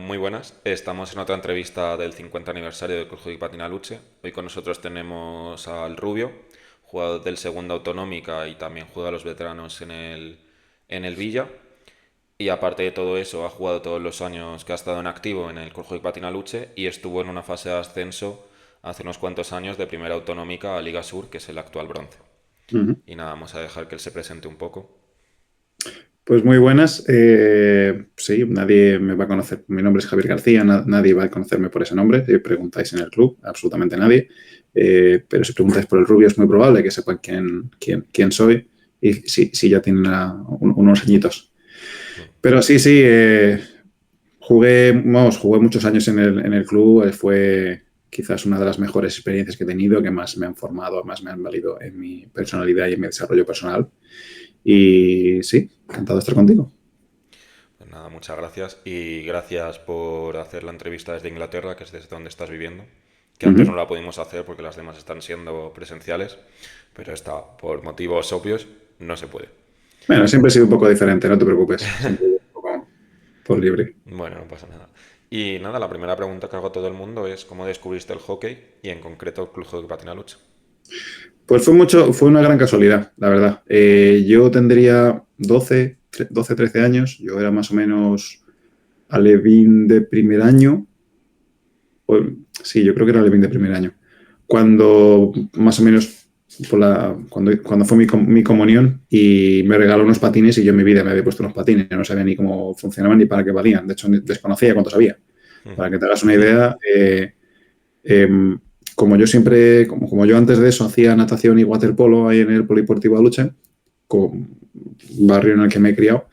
muy buenas. Estamos en otra entrevista del 50 aniversario del Club Hockey Patina Luche. Hoy con nosotros tenemos al Rubio, jugador del Segunda Autonómica y también juega a los veteranos en el Villa. Y aparte de todo eso, ha jugado todos los años que ha estado en activo en el Club Hockey Patina Luche y estuvo en una fase de ascenso hace unos cuantos años de Primera Autonómica a Liga Sur, que es el actual bronce. Ujú. Y nada, vamos a dejar que él se presente un poco. Pues muy buenas. Sí, nadie me va a conocer. Mi nombre es Javier García, nadie va a conocerme por ese nombre. Si preguntáis en el club, absolutamente nadie. Pero si preguntáis por el Rubio, es muy probable que sepan quién soy y si ya tienen unos añitos. Pero sí, jugué muchos años en el club. Fue quizás una de las mejores experiencias que he tenido, que más me han formado, más me han valido en mi personalidad y en mi desarrollo personal. Y sí, encantado de estar contigo. Pues nada, muchas gracias y gracias por hacer la entrevista desde Inglaterra, que es desde donde estás viviendo, que antes no Ujú. la pudimos hacer porque las demás están siendo presenciales, pero esta, por motivos obvios, no se puede. Bueno, siempre he sido un poco diferente, no te preocupes. Siempre he sido un poco por libre. Bueno, no pasa nada. Y nada, la primera pregunta que hago a todo el mundo es ¿cómo descubriste el hockey y en concreto el Club Hockey Patina Lucha? Pues fue una gran casualidad, la verdad. Yo tendría 12, 13 años. Yo era más o menos alevín de primer año. O- sí, yo creo que era alevín de primer año. Cuando más o menos cuando fue mi comunión y me regaló unos patines y yo en mi vida me había puesto unos patines, no sabía ni cómo funcionaban ni para qué valían. De hecho, desconocía cuánto sabía. Para que te hagas una idea, eh, como yo antes de eso hacía natación y waterpolo ahí en el Polideportivo de Aluche, con barrio en el que me he criado,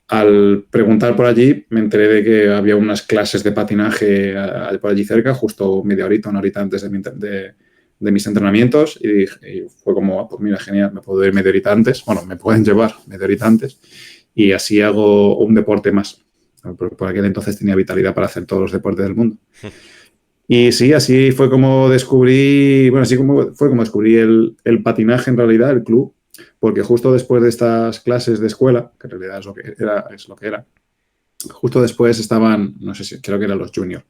al preguntar por allí me enteré de que había unas clases de patinaje por allí cerca, justo media horita, una horita antes de mis entrenamientos y fue como, pues mira, genial, me puedo ir media horita antes, bueno, me pueden llevar media horita antes y así hago un deporte más. Por aquel entonces tenía vitalidad para hacer todos los deportes del mundo. Y sí, así fue como descubrí, bueno, así como fue como descubrí el patinaje en realidad, el club, porque justo después de estas clases de escuela, que en realidad es lo que era, justo después estaban, no sé si, creo que eran los juniors.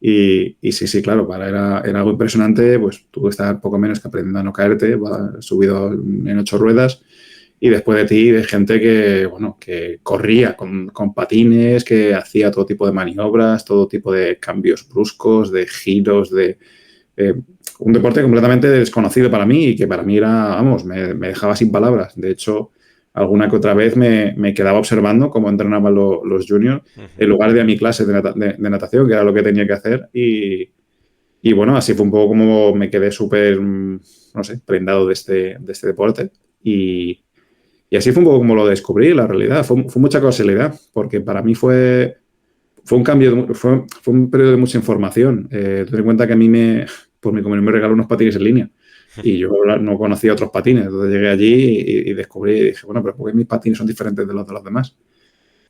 Y sí, claro, era algo impresionante, pues tú estar poco menos que aprendiendo a no caerte, subido en 8 ruedas, y después de ti, de gente que, bueno, que corría con patines, que hacía todo tipo de maniobras, todo tipo de cambios bruscos, de giros, eh, un deporte completamente desconocido para mí y que para mí era, vamos, me dejaba sin palabras. De hecho, alguna que otra vez me quedaba observando cómo entrenaban los juniors en lugar de a mi clase de natación, que era lo que tenía que hacer. Y bueno, así fue un poco como me quedé súper, no sé, prendado de este deporte. Y así fue un poco como lo descubrí, la realidad. Fue mucha casualidad, porque para mí fue un cambio, fue un periodo de mucha información. Ten en cuenta que a mí como me regaló unos patines en línea y yo no conocía otros patines. Entonces llegué allí y descubrí y dije, bueno, pero ¿por qué mis patines son diferentes de los demás?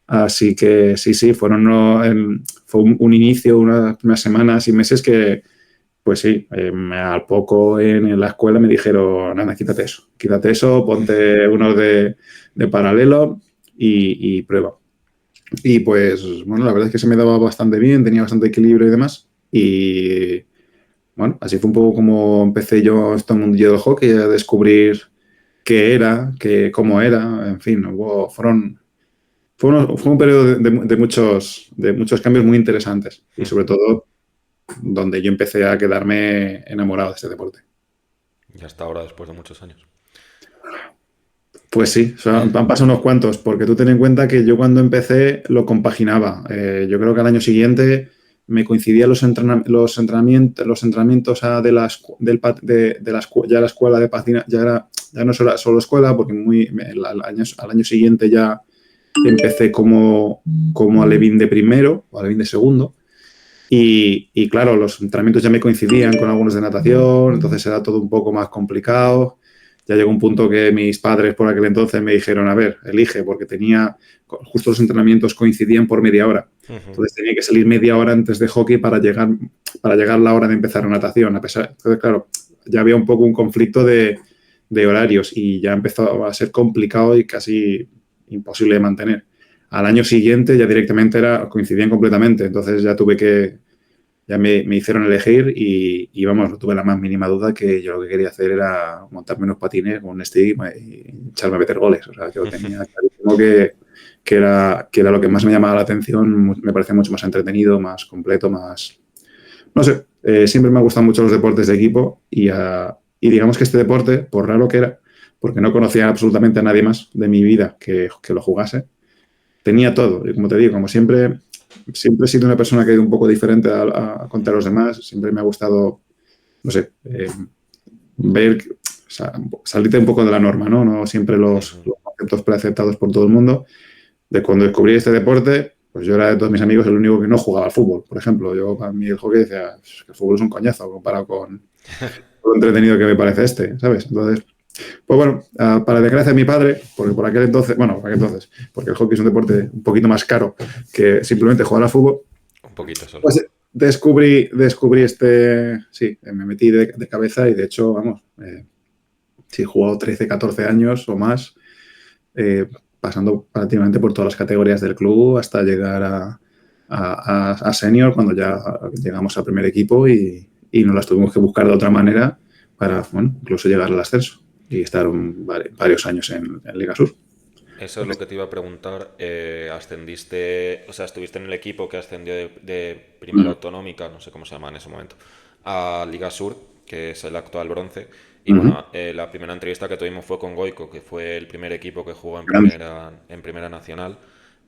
Así que sí, fue un inicio, unas primeras semanas y meses que, pues sí, al poco en la escuela me dijeron, nada, quítate eso, ponte unos de paralelo y prueba. Y pues, bueno, la verdad es que se me daba bastante bien, tenía bastante equilibrio y demás. Y bueno, así fue un poco como empecé yo este mundillo del hockey, a descubrir qué era, cómo era, en fin, fue un periodo de muchos cambios muy interesantes y sobre todo donde yo empecé a quedarme enamorado de este deporte. Y hasta ahora, después de muchos años. Pues sí, han pasado unos cuantos, porque tú ten en cuenta que yo cuando empecé lo compaginaba. Yo creo que al año siguiente me coincidían los entrenamientos ya la escuela de patina, ya no solo escuela, porque al año siguiente ya empecé como alevín de primero o alevín de segundo. Y claro, los entrenamientos ya me coincidían con algunos de natación, entonces era todo un poco más complicado. Ya llegó un punto que mis padres por aquel entonces me dijeron, a ver, elige, porque justo los entrenamientos coincidían por media hora. Entonces tenía que salir media hora antes de hockey para llegar la hora de empezar natación. Entonces, claro, ya había un poco un conflicto de horarios y ya empezó a ser complicado y casi imposible de mantener. al año siguiente ya directamente coincidían completamente. Entonces ya me hicieron elegir y vamos, no tuve la más mínima duda que yo lo que quería hacer era montarme unos patines con un stick y echarme a meter goles. O sea, yo tenía clarísimo que era lo que más me llamaba la atención, me parecía mucho más entretenido, más completo, más... No sé, siempre me han gustado mucho los deportes de equipo y digamos que este deporte, por raro que era, porque no conocía absolutamente a nadie más de mi vida que lo jugase, tenía todo. Y como te digo, como siempre he sido una persona que ha ido un poco diferente contra los demás, siempre me ha gustado, no sé, ver, o sea, salirte un poco de la norma, ¿no? No siempre los conceptos preaceptados por todo el mundo. De cuando descubrí este deporte, pues yo era de todos mis amigos el único que no jugaba al fútbol, por ejemplo. Yo para mí el hockey decía que el fútbol es un coñazo comparado con lo entretenido que me parece ¿sabes? Entonces, pues bueno, para desgracia de mi padre, porque por aquel entonces, porque el hockey es un deporte un poquito más caro que simplemente jugar al fútbol, Un poquito solo. pues descubrí sí, me metí de cabeza y de hecho, vamos, sí, he jugado 13, 14 años o más, pasando prácticamente por todas las categorías del club hasta llegar a senior cuando ya llegamos al primer equipo y nos las tuvimos que buscar de otra manera para, bueno, incluso llegar al ascenso y estar varios años en Liga Sur. Eso es lo que te iba a preguntar. Ascendiste, o sea, estuviste en el equipo que ascendió de primera autonómica, no sé cómo se llama en ese momento, a Liga Sur, que es el actual bronce. Y bueno, la primera entrevista que tuvimos fue con Goico, que fue el primer equipo que jugó Grande. en primera nacional.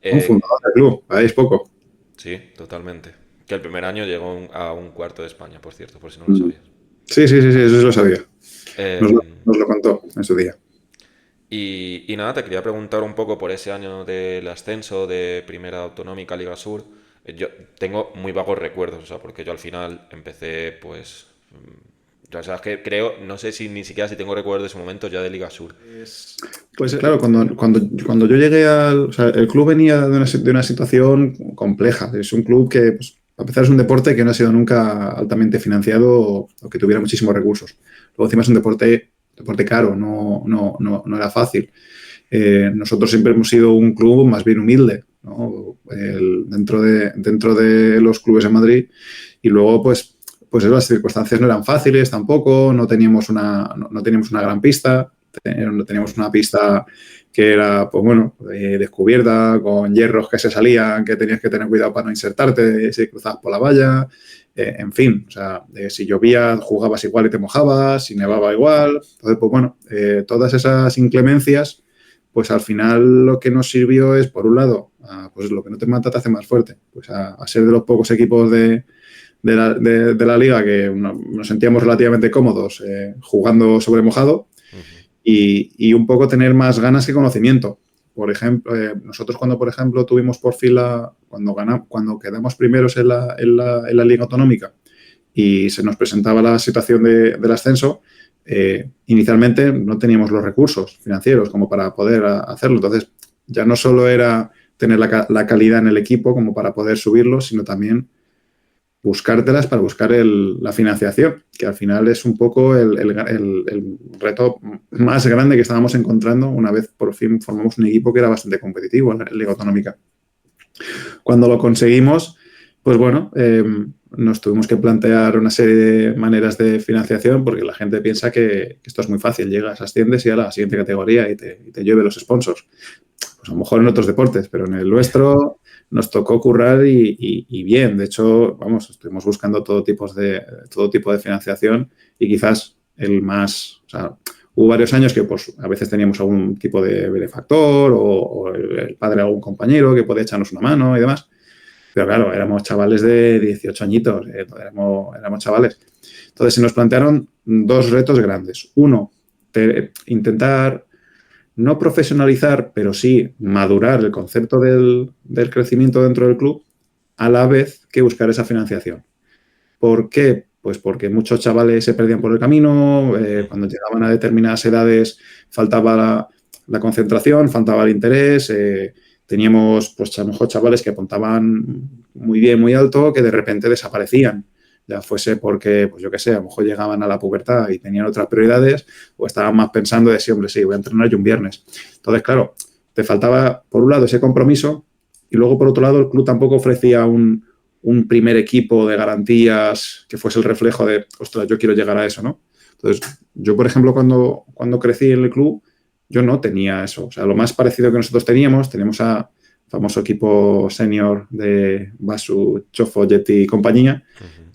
Un Eh, fundador del club, ahí es poco. sí, totalmente. Que el primer año llegó a un cuarto de España, por cierto, por si no lo sabías. Sí, eso sí lo sabía. Nos Eh, lo, nos lo contó en su día. y nada, te quería preguntar un poco por ese año del ascenso de Primera Autonómica a Liga Sur. Yo tengo muy vagos recuerdos, o sea, porque yo al final empecé, pues, o sea, es que creo, no sé si ni siquiera si tengo recuerdos de ese momento ya de Liga Sur. Pues claro, cuando yo llegué o sea, el club venía de una situación compleja. Es un club que, pues, a empezar, es un deporte que no ha sido nunca altamente financiado o que tuviera muchísimos recursos. Luego, encima, es un deporte caro, no era fácil. Nosotros siempre hemos sido un club más bien humilde, ¿no? Dentro de los clubes en Madrid. Y luego, pues las circunstancias no eran fáciles tampoco, no teníamos una gran pista. No teníamos una pista que era, pues bueno, descubierta, con hierros que se salían, que tenías que tener cuidado para no insertarte si cruzabas por la valla. En fin, o sea, si llovía jugabas igual y te mojabas, si nevaba igual. Entonces, pues bueno, todas esas inclemencias, pues al final lo que nos sirvió es, por un lado, pues lo que no te mata te hace más fuerte. Pues a ser de los pocos equipos de la liga que nos sentíamos relativamente cómodos jugando sobre mojado. Y un poco tener más ganas que conocimiento. Por ejemplo, nosotros por ejemplo, tuvimos por fin cuando quedamos primeros en la Liga Autonómica y se nos presentaba la situación del ascenso, inicialmente no teníamos los recursos financieros como para poder hacerlo. Entonces, ya no solo era tener la calidad en el equipo como para poder subirlo, sino también buscártelas para buscar la financiación, que al final es un poco el reto más grande que estábamos encontrando una vez por fin formamos un equipo que era bastante competitivo en la Liga Autonómica. Cuando lo conseguimos, pues bueno, nos tuvimos que plantear una serie de maneras de financiación porque la gente piensa que esto es muy fácil, llegas, asciendes y a la siguiente categoría y te llueve los sponsors. Pues a lo mejor en otros deportes, pero en el nuestro nos tocó currar y bien. De hecho, vamos, estuvimos buscando todo tipo de financiación y quizás o sea, hubo varios años que pues a veces teníamos algún tipo de benefactor o el padre de algún compañero que podía echarnos una mano y demás. Pero claro, éramos chavales de 18 añitos, éramos chavales. Entonces se nos plantearon dos retos grandes. Uno, intentar no profesionalizar, pero sí madurar el concepto del crecimiento dentro del club a la vez que buscar esa financiación. ¿Por qué? Pues porque muchos chavales se perdían por el camino, cuando llegaban a determinadas edades faltaba la concentración, faltaba el interés, teníamos pues a lo mejor chavales que apuntaban muy bien, muy alto, que de repente desaparecían. Ya fuese porque, pues yo qué sé, a lo mejor llegaban a la pubertad y tenían otras prioridades o estaban más pensando de sí, hombre, sí, voy a entrenar yo un viernes. Entonces, claro, te faltaba, por un lado, ese compromiso Y luego, por otro lado, el club tampoco ofrecía un primer equipo de garantías que fuese el reflejo de, ostras, yo quiero llegar a eso, ¿no? Entonces, yo, por ejemplo, cuando crecí en el club, yo no tenía eso. O sea, lo más parecido que nosotros teníamos a famoso equipo senior de Basu, Chofo, Yeti y compañía,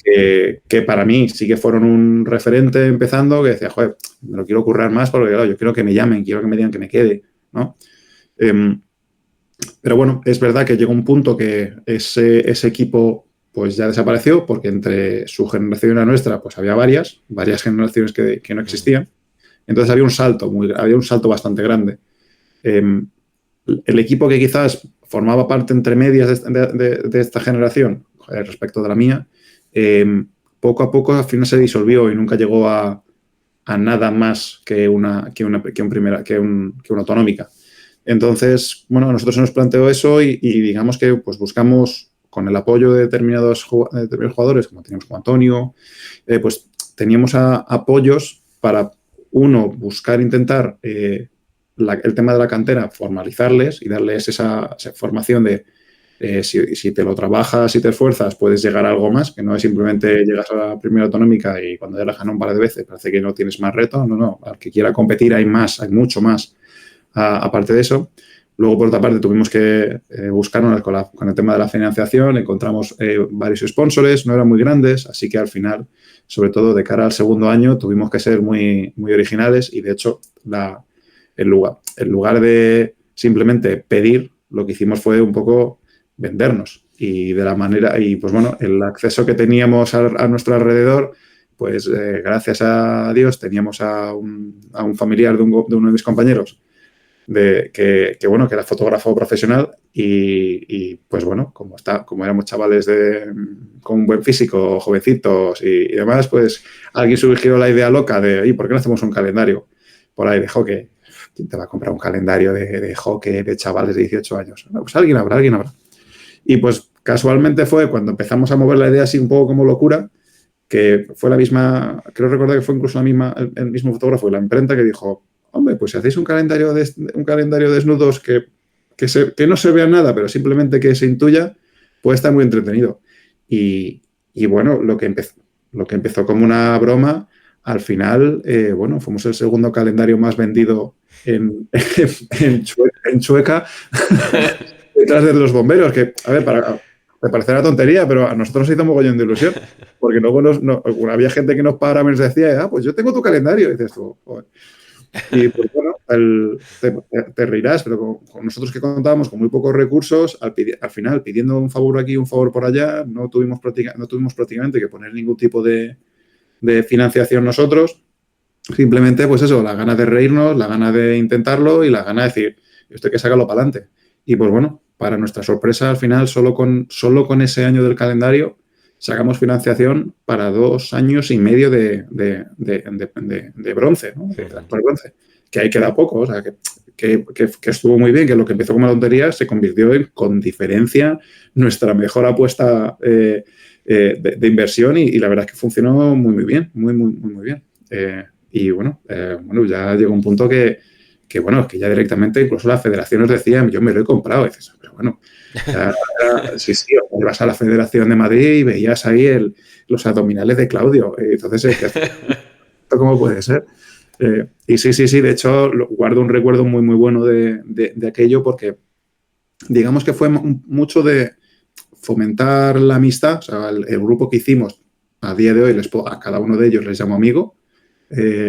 que para mí sí que fueron un referente empezando, que decía, joder, me lo quiero currar más porque claro, yo quiero que me llamen, quiero que me digan que me quede, ¿no? Pero bueno, es verdad que llegó un punto que ese equipo pues ya desapareció porque entre su generación y la nuestra pues había varias generaciones que no existían. Entonces había un salto bastante grande. El equipo que quizás formaba parte entre medias de esta generación respecto de la mía, poco a poco al final se disolvió y nunca llegó a nada más que una autonómica. Entonces, bueno, a nosotros se nos planteó eso y digamos que pues buscamos con el apoyo de determinados jugadores, como teníamos con Antonio, pues teníamos apoyos para, uno, intentar el tema de la cantera, formalizarles y darles esa formación de si te lo trabajas y te esfuerzas, puedes llegar a algo más, que no es simplemente llegas a la primera autonómica y cuando ya la ganado un par de veces parece que no tienes más reto. No, al que quiera competir hay mucho más. Aparte de eso, luego por otra parte tuvimos que buscarnos con el tema de la financiación, encontramos varios sponsors, no eran muy grandes, así que al final, sobre todo de cara al segundo año, tuvimos que ser muy, muy originales y de hecho en lugar de simplemente pedir, lo que hicimos fue un poco vendernos y de la manera, y pues bueno, el acceso que teníamos a nuestro alrededor, pues gracias a Dios teníamos a un familiar de uno de mis compañeros que era fotógrafo profesional y pues bueno, como éramos chavales con un buen físico, jovencitos y demás, pues alguien surgió la idea loca de, ¿y por qué no hacemos un calendario por ahí de hockey? ¿Quién te va a comprar un calendario de hockey de chavales de 18 años? No, pues alguien habrá. Y pues casualmente fue cuando empezamos a mover la idea así un poco como locura, que fue la misma, creo recordar que fue incluso el mismo fotógrafo de la imprenta que dijo, hombre, pues si hacéis un calendario de desnudos que no se vea nada, pero simplemente que se intuya, puede estar muy entretenido. Y bueno, lo que empezó como una broma, al final, fuimos el segundo calendario más vendido en Chueca, detrás de los bomberos, que, a ver, me parece una tontería, pero a nosotros nos hizo mogollón de ilusión, porque luego había gente que nos paraba y nos decía, pues yo tengo tu calendario, y dices tú, joder. Y pues bueno, te reirás, pero con nosotros que contábamos con muy pocos recursos, al final pidiendo un favor aquí, un favor por allá, no tuvimos prácticamente que poner ningún tipo de financiación nosotros. Simplemente, pues eso, la gana de reírnos, la gana de intentarlo y la gana de decir, esto hay que sacarlo para adelante. Y pues bueno, para nuestra sorpresa, al final, solo con ese año del calendario, sacamos financiación para 2 años y medio de bronce, ¿no? Sí. De bronce, que ahí queda poco, o sea, que estuvo muy bien, que lo que empezó como una tontería se convirtió en, con diferencia, nuestra mejor apuesta de inversión y la verdad es que funcionó muy, muy bien, muy, muy, muy, muy bien. Y bueno, ya llegó un punto que ya directamente incluso la federación nos decía, yo me lo he comprado. Y dices, pero bueno, sí, vas a la Federación de Madrid y veías ahí los abdominales de Claudio. Entonces, ¿esto cómo puede ser? Y sí, de hecho, guardo un recuerdo muy, muy bueno de aquello porque digamos que fue mucho de fomentar la amistad. O sea, el grupo que hicimos a día de hoy, a cada uno de ellos les llamo amigo.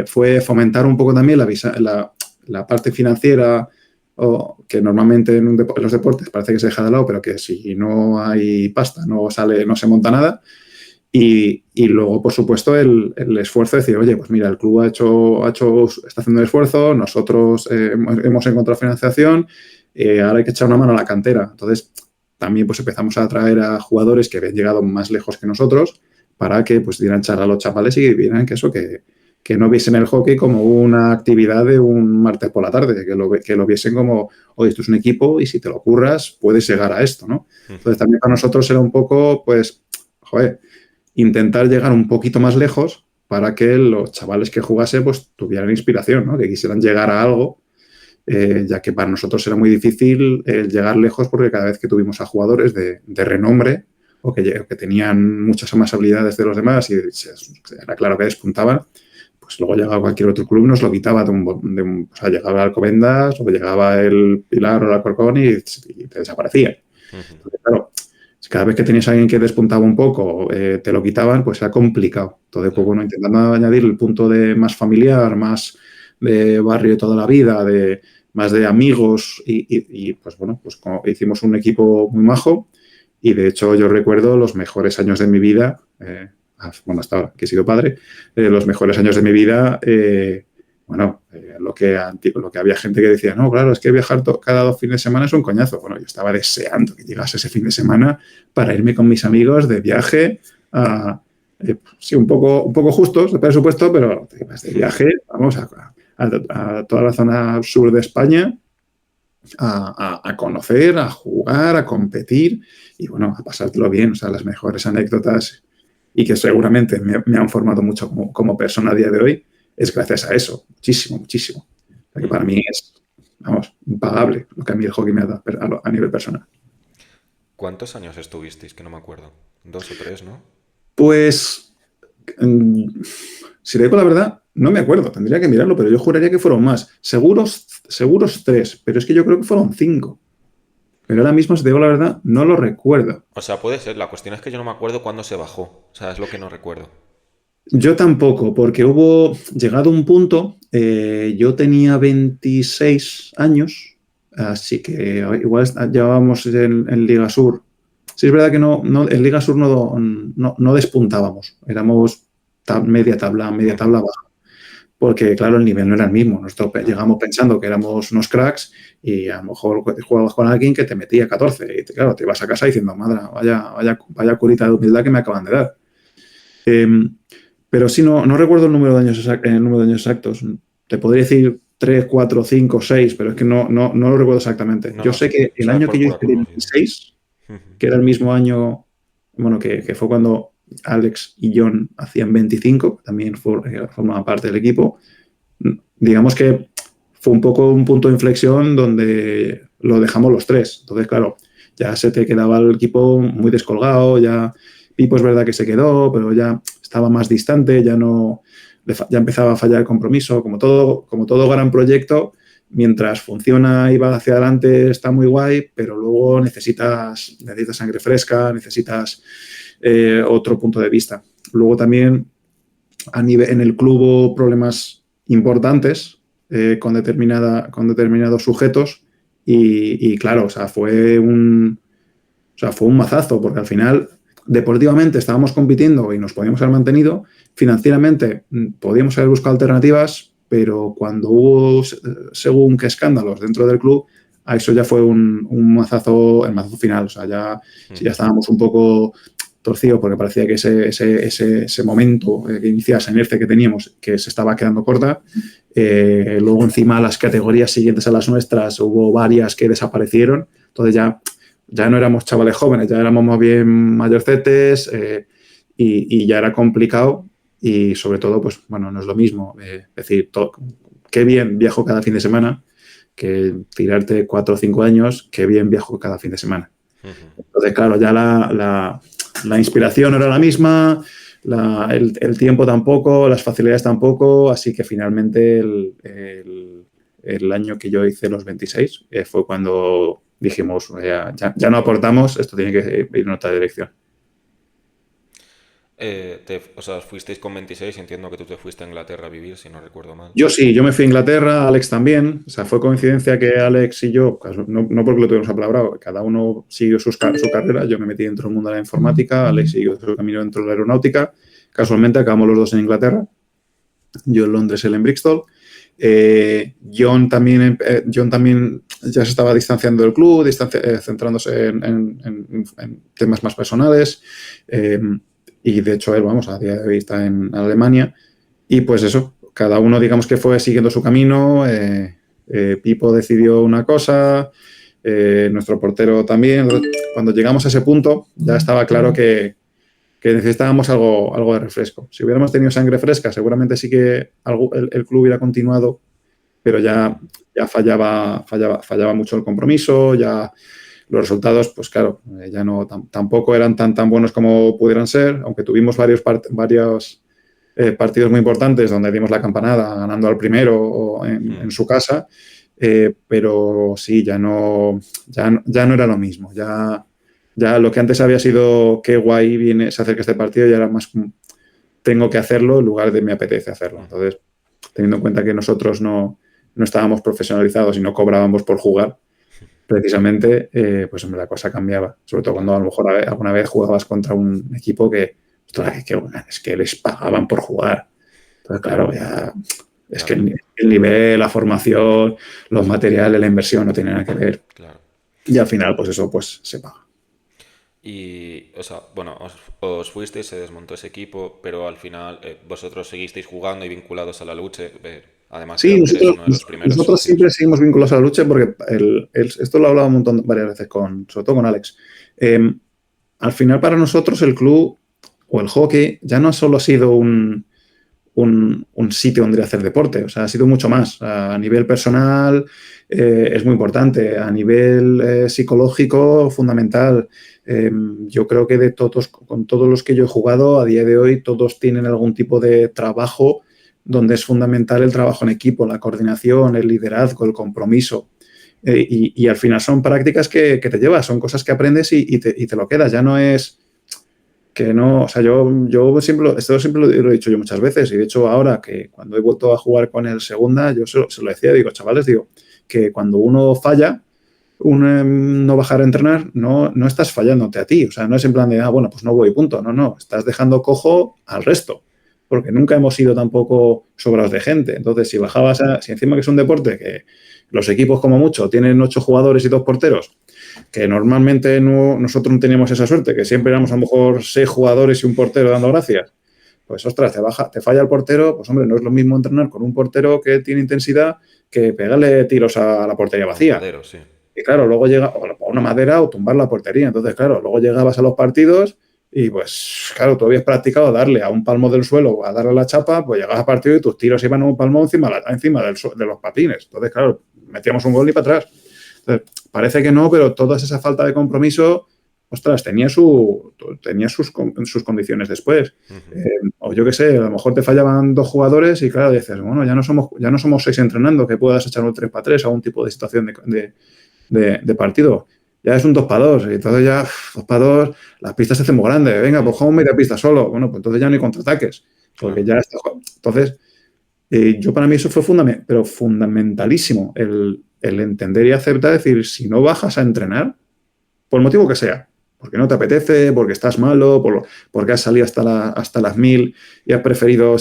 Fue fomentar un poco también la parte financiera, que normalmente en los deportes parece que se deja de lado, pero que si no hay pasta no se monta nada. Y luego, por supuesto, el esfuerzo de decir, oye, pues mira, el club está haciendo el esfuerzo, nosotros hemos encontrado financiación, ahora hay que echar una mano a la cantera. Entonces, también pues empezamos a atraer a jugadores que habían llegado más lejos que nosotros para que pues dieran charla a los chavales y vieran que no viesen el hockey como una actividad de un martes por la tarde, que lo viesen como, oye, esto es un equipo y si te lo curras puedes llegar a esto, ¿no? Entonces también para nosotros era un poco, pues, intentar llegar un poquito más lejos para que los chavales que jugasen pues tuvieran inspiración, ¿no? Que quisieran llegar a algo ya que para nosotros era muy difícil llegar lejos porque cada vez que tuvimos a jugadores de renombre o que tenían muchas más habilidades de los demás y era claro que despuntaban, pues luego llegaba cualquier otro club y nos lo quitaba o sea, llegaba Alcobendas o llegaba el Pilar o el Alcorcón y te desaparecía. Entonces, claro, cada vez que tenías a alguien que despuntaba un poco, te lo quitaban, pues era complicado. Entonces, pues bueno, intentando añadir el punto de más familiar, más de barrio de toda la vida, más de amigos y pues bueno, pues hicimos un equipo muy majo y de hecho yo recuerdo los mejores años de mi vida, bueno, hasta ahora que he sido padre, los mejores años de mi vida, lo que había gente que decía, no, claro, es que viajar cada 2 fines de semana es un coñazo. Bueno, yo estaba deseando que llegase ese fin de semana para irme con mis amigos de viaje sí, un poco justos de presupuesto, pero de viaje, vamos a toda la zona sur de España a conocer, a jugar, a competir y, bueno, a pasártelo bien. O sea, las mejores anécdotas y que seguramente me han formado mucho como persona a día de hoy es gracias a eso. Muchísimo, muchísimo. O sea, que para mí es, vamos, impagable lo que a mí el hockey me ha dado a nivel personal. ¿Cuántos años estuvisteis? Que no me acuerdo. 2 o 3, ¿no? Pues, si te digo la verdad, no me acuerdo, tendría que mirarlo, pero yo juraría que fueron más. Seguros 3, pero es que yo creo que fueron 5. Pero ahora mismo, si te digo la verdad, no lo recuerdo. O sea, puede ser. La cuestión es que yo no me acuerdo cuándo se bajó. O sea, es lo que no recuerdo. Yo tampoco, porque llegado un punto, yo tenía 26 años, así que igual llevábamos en Liga Sur. Sí, es verdad que en Liga Sur no despuntábamos, éramos media tabla baja, porque claro, el nivel no era el mismo. Nosotros llegamos pensando que éramos unos cracks y a lo mejor jugabas con alguien que te metía 14 y claro, te ibas a casa diciendo, madre, vaya curita de humildad que me acaban de dar. Pero sí, no recuerdo el número de años exactos. Te podría decir 3, 4, 5, 6, pero es que no lo recuerdo exactamente. No, Yo no, sé que el sabes año que por yo pura hice curiosidad. 26, que era el mismo año, bueno, que fue cuando Alex y John hacían 25, también formaban parte del equipo. Digamos que fue un poco un punto de inflexión donde lo dejamos los tres. Entonces, claro, ya se te quedaba el equipo muy descolgado, ya Pipo es verdad que se quedó, pero ya estaba más distante, ya empezaba a fallar el compromiso, como todo gran proyecto, mientras funciona y va hacia adelante está muy guay, pero luego necesitas sangre fresca, necesitas otro punto de vista. Luego también en el club hubo problemas importantes con determinados sujetos y claro, o sea, fue un mazazo porque al final deportivamente estábamos compitiendo y nos podíamos haber mantenido, financieramente podíamos haber buscado alternativas, pero cuando hubo según qué escándalos dentro del club, a eso ya fue un mazazo, el mazazo final, o sea, ya estábamos un poco torcidos porque parecía que ese momento que iniciaba, esa inercia que teníamos, que se estaba quedando corta. Luego encima las categorías siguientes a las nuestras hubo varias que desaparecieron, entonces ya no éramos chavales jóvenes, ya éramos más bien mayorcetes y ya era complicado y sobre todo, pues bueno, no es lo mismo. Decir, qué bien viajo cada fin de semana que tirarte 4 o 5 años, qué bien viajo cada fin de semana. Entonces, claro, ya la inspiración no era la misma, el tiempo tampoco, las facilidades tampoco, así que finalmente el año que yo hice los 26 fue cuando dijimos, ya no aportamos, esto tiene que ir en otra dirección. O sea, fuisteis con 26 y entiendo que tú te fuiste a Inglaterra a vivir, si no recuerdo mal. Yo sí, yo me fui a Inglaterra, Alex también. O sea, fue coincidencia que Alex y yo, no porque lo tuvimos apalabrado, cada uno siguió su carrera. Yo me metí dentro del mundo de la informática, Alex siguió su camino dentro de la aeronáutica. Casualmente acabamos los dos en Inglaterra. Yo en Londres, él en Bristol. John también ya se estaba distanciando del club, centrándose en temas más personales. Y de hecho, él, vamos, a día de hoy está en Alemania. Y pues eso, cada uno, digamos que fue siguiendo su camino. Pipo decidió una cosa, nuestro portero también. Cuando llegamos a ese punto, ya estaba claro que necesitábamos algo de refresco. Si hubiéramos tenido sangre fresca, seguramente sí que el club hubiera continuado pero ya fallaba mucho el compromiso, ya los resultados, pues claro, ya no tampoco eran tan buenos como pudieran ser, aunque tuvimos varios partidos muy importantes donde dimos la campanada ganando al primero en su casa, pero sí, ya no era lo mismo. Ya lo que antes había sido qué guay se acerca este partido, ya era más tengo que hacerlo en lugar de me apetece hacerlo. Entonces, teniendo en cuenta que nosotros no estábamos profesionalizados y no cobrábamos por jugar, precisamente, pues hombre, la cosa cambiaba. Sobre todo cuando a lo mejor alguna vez jugabas contra un equipo que, ostras, es que les pagaban por jugar. Entonces, claro, ya es que el nivel, la formación, los materiales, la inversión no tienen nada que ver. Claro. Y al final, pues eso pues se paga. Y, o sea, bueno, os fuisteis, se desmontó ese equipo, pero al final vosotros seguisteis jugando y vinculados a la lucha. Además, Sí, creo que eres uno de los primeros nosotros socios. siempre seguimos vinculados a la lucha porque esto lo he hablado varias veces, sobre todo con Alex. Al final, para nosotros, el club o el hockey ya no solo ha sido un sitio donde hacer deporte, o sea, ha sido mucho más. A nivel personal es muy importante, a nivel psicológico fundamental. Yo creo que con todos los que yo he jugado a día de hoy, todos tienen algún tipo de trabajo donde es fundamental el trabajo en equipo, la coordinación, el liderazgo, el compromiso. Y al final son prácticas que te llevas, son cosas que aprendes y te lo quedas. Ya no es que no, o sea, yo esto siempre lo he dicho yo muchas veces, y de hecho ahora que cuando he vuelto a jugar con el segunda, yo se lo decía, digo, chavales, digo, que cuando uno falla, no bajar a entrenar, no estás fallándote a ti, o sea, no es en plan de, bueno, pues no voy, punto, no, estás dejando cojo al resto, porque nunca hemos sido tampoco sobrados de gente, entonces si encima que es un deporte que los equipos como mucho tienen 8 jugadores y 2 porteros, que normalmente nosotros no teníamos esa suerte, que siempre éramos a lo mejor 6 jugadores y un portero dando gracias. Pues, ostras, te falla el portero, pues hombre, no es lo mismo entrenar con un portero que tiene intensidad que pegarle tiros a la portería vacía. Madero, sí. Y claro, luego llega o una madera o tumbar la portería. Entonces, claro, luego llegabas a los partidos y pues, claro, tú habías practicado darle a un palmo del suelo, a darle a la chapa, pues llegabas al partido y tus tiros iban a un palmo encima de los patines. Entonces, claro, metíamos un gol y para atrás. Entonces, parece que no, pero toda esa falta de compromiso, ostras, tenía sus condiciones después. O yo qué sé, a lo mejor te fallaban 2 jugadores y claro, dices, bueno, ya no somos 6 entrenando, que puedas echar un 3-3 a un tipo de situación de partido. Ya es un 2-2, y entonces ya 2-2, las pistas se hacen muy grandes. Venga, pues jugamos media pista solo. Bueno, pues entonces ya no hay contraataques, porque ya está. Entonces, yo para mí eso fue fundamentalísimo, el entender y aceptar, decir, si no bajas a entrenar, por el motivo que sea, porque no te apetece, porque estás malo, porque has salido hasta las 1000 y has preferido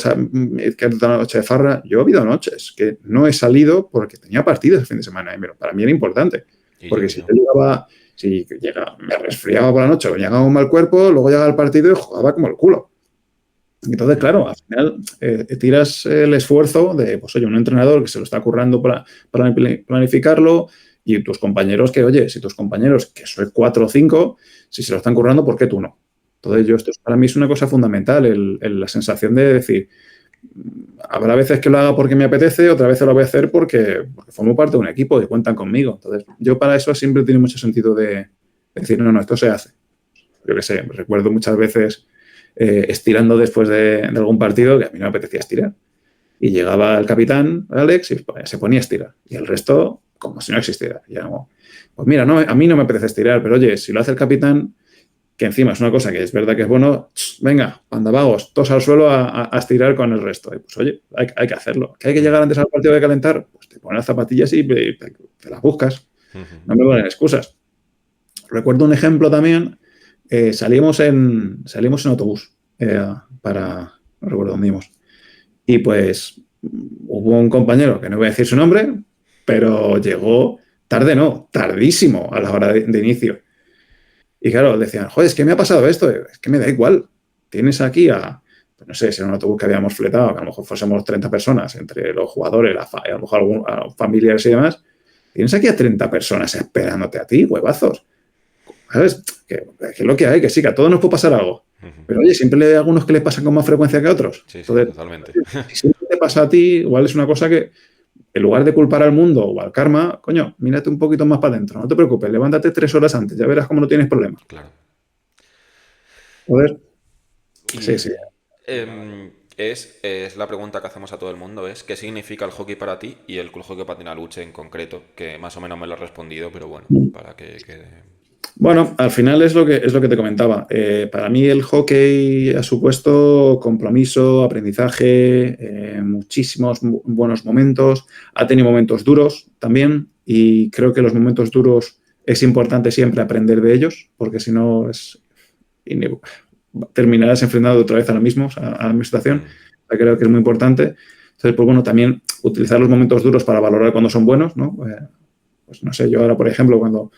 quedarte una noche de farra. Yo he habido noches que no he salido porque tenía partidos el fin de semana, pero para mí era importante, porque me resfriaba por la noche, o llegaba un mal cuerpo, luego llegaba el partido y jugaba como el culo. Entonces, claro, al final tiras el esfuerzo de, pues oye, un entrenador que se lo está currando para planificarlo, y tus compañeros que, oye, si tus compañeros, que sois 4 o 5, si se lo están currando, ¿por qué tú no? Entonces, esto para mí es una cosa fundamental, la sensación de decir, habrá veces que lo haga porque me apetece, otra vez lo voy a hacer porque formo parte de un equipo y cuentan conmigo. Entonces, yo para eso siempre tiene mucho sentido de decir, no, esto se hace. Yo qué sé, recuerdo muchas veces estirando después de algún partido que a mí no me apetecía estirar. Y llegaba el capitán, Alex, y se ponía a estirar. Y el resto, como si no existiera. Y como, pues mira, no, a mí no me apetece estirar, pero oye, si lo hace el capitán, que encima es una cosa que es verdad que es bueno, venga, pandavagos, todos al suelo a estirar con el resto. Y pues oye, hay que hacerlo. ¿Que hay que llegar antes al partido de calentar? Pues te pones las zapatillas y te las buscas. No me ponen excusas. Recuerdo un ejemplo también. Salimos en autobús no recuerdo dónde íbamos. Y pues hubo un compañero, que no voy a decir su nombre, pero llegó tarde, no, tardísimo a la hora de inicio. Y claro, decían, joder, es que me ha pasado esto, es que me da igual. Tienes aquí pues no sé, si era un autobús que habíamos fletado, que a lo mejor fuésemos 30 personas, entre los jugadores, a lo mejor a familiares y demás. Tienes aquí a 30 personas esperándote a ti, huevazos. ¿Sabes? Que es lo que hay, que sí, que a todos nos puede pasar algo. Pero oye, siempre hay algunos que le pasan con más frecuencia que a otros. Sí, Entonces, totalmente. si siempre te pasa a ti, igual es una cosa que en lugar de culpar al mundo o al karma, coño, mírate un poquito más para adentro, no te preocupes, levántate 3 horas antes, ya verás cómo no tienes problema. Claro. Joder, sí, sí. Y es la pregunta que hacemos a todo el mundo, es ¿qué significa el hockey para ti y el Club Hockey Patinaluche en concreto? Que más o menos me lo has respondido, pero bueno, para que quede... Bueno, al final es lo que te comentaba. Para mí el hockey ha supuesto compromiso, aprendizaje, muchísimos buenos momentos. Ha tenido momentos duros también y creo que los momentos duros es importante siempre aprender de ellos porque si no terminarás enfrentado otra vez a lo mismo, a la misma situación. Mm, Creo que es muy importante. Entonces, pues bueno, también utilizar los momentos duros para valorar cuando son buenos, ¿no? Pues no sé, yo ahora, por ejemplo, cuando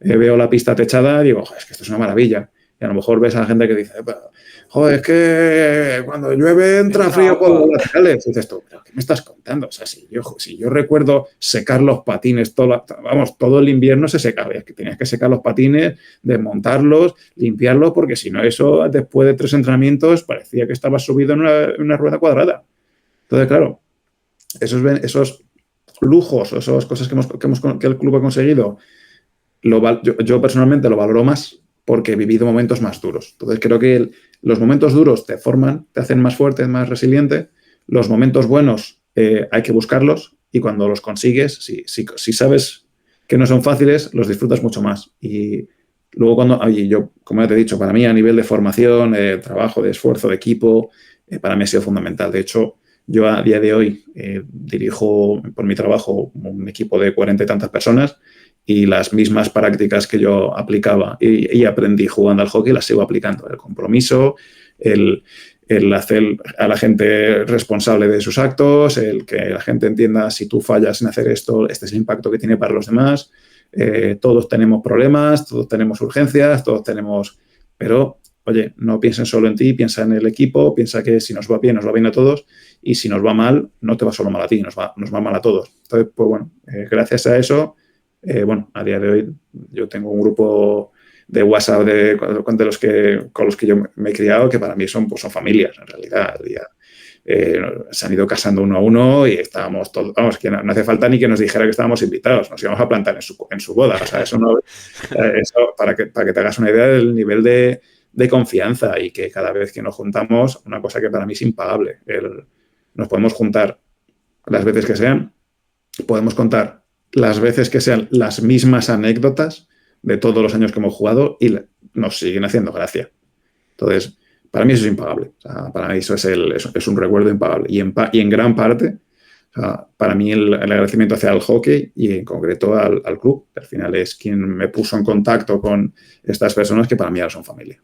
veo la pista techada, digo, es que esto es una maravilla. Y a lo mejor ves a la gente que dice, joder, es que cuando llueve entra entra frío por los agua. laterales. Y dices tú, ¿pero qué me estás contando? O sea, si yo recuerdo secar los patines, todo el invierno se secaba. Es que tenías que secar los patines, desmontarlos, limpiarlos, porque si no, eso después de 3 entrenamientos parecía que estabas subido en una rueda cuadrada. Entonces, claro, esos lujos, esas cosas que el club ha conseguido yo personalmente lo valoro más porque he vivido momentos más duros. Entonces creo que los momentos duros te forman, te hacen más fuerte, más resiliente. Los momentos buenos hay que buscarlos y cuando los consigues, si sabes que no son fáciles, los disfrutas mucho más. Y luego yo, como ya te he dicho, para mí a nivel de formación, trabajo, de esfuerzo, de equipo, para mí ha sido fundamental. De hecho, yo a día de hoy dirijo por mi trabajo un equipo de 40 y tantas personas y las mismas prácticas que yo aplicaba y aprendí jugando al hockey las sigo aplicando. El compromiso, el, el hacer a la gente responsable de sus actos, el que la gente entienda si tú fallas en hacer esto, este es el impacto que tiene para los demás. Todos tenemos problemas, todos tenemos urgencias, todos tenemos... Pero, oye, no piensen solo en ti, piensa en el equipo, piensa que si nos va bien a todos y si nos va mal, no te va solo mal a ti, nos va mal a todos. Entonces, pues bueno, gracias a eso bueno, a día de hoy yo tengo un grupo de WhatsApp con los que yo me he criado que para mí son familias, en realidad. Se han ido casando uno a uno y estábamos todos, vamos, que no hace falta ni que nos dijera que estábamos invitados, nos íbamos a plantar en su boda. O sea, eso no, eso, para que te hagas una idea del nivel de confianza y que cada vez que nos juntamos, una cosa que para mí es impagable, nos podemos juntar las veces que sean, podemos contar las veces que sean las mismas anécdotas de todos los años que hemos jugado y nos siguen haciendo gracia. Entonces, para mí eso es impagable. O sea, para mí eso es un recuerdo impagable. Y en gran parte, o sea, para mí el agradecimiento hacia el hockey y en concreto al club, que al final es quien me puso en contacto con estas personas que para mí ahora son familia.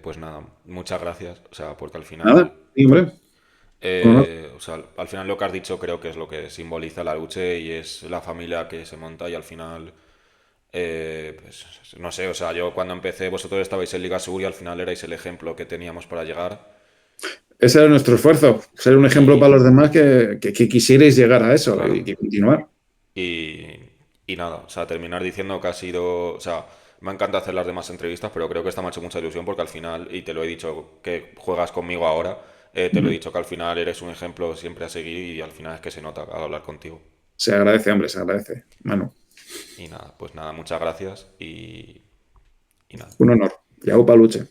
Pues nada, muchas gracias. O sea, porque al Nada, final, sí, hombre. No. o sea, al final lo que has dicho creo que es lo que simboliza la lucha y es la familia que se monta y al final, pues, no sé, o sea, yo cuando empecé vosotros estabais en Liga Sur y al final erais el ejemplo que teníamos para llegar Ese era nuestro esfuerzo, ser un ejemplo para y, los demás que quisierais llegar a eso claro, y continuar. y, y nada, o sea, terminar diciendo que ha sido, o sea, me encanta hacer las demás entrevistas, pero creo que esta me ha hecho mucha ilusión porque al final, y te lo he dicho que juegas conmigo ahora, te lo he dicho que al final eres un ejemplo siempre a seguir y al final es que se nota al hablar contigo. Se agradece, hombre, se agradece. Manu, Y nada, pues nada, muchas gracias y nada. un honor. Y hago paluche.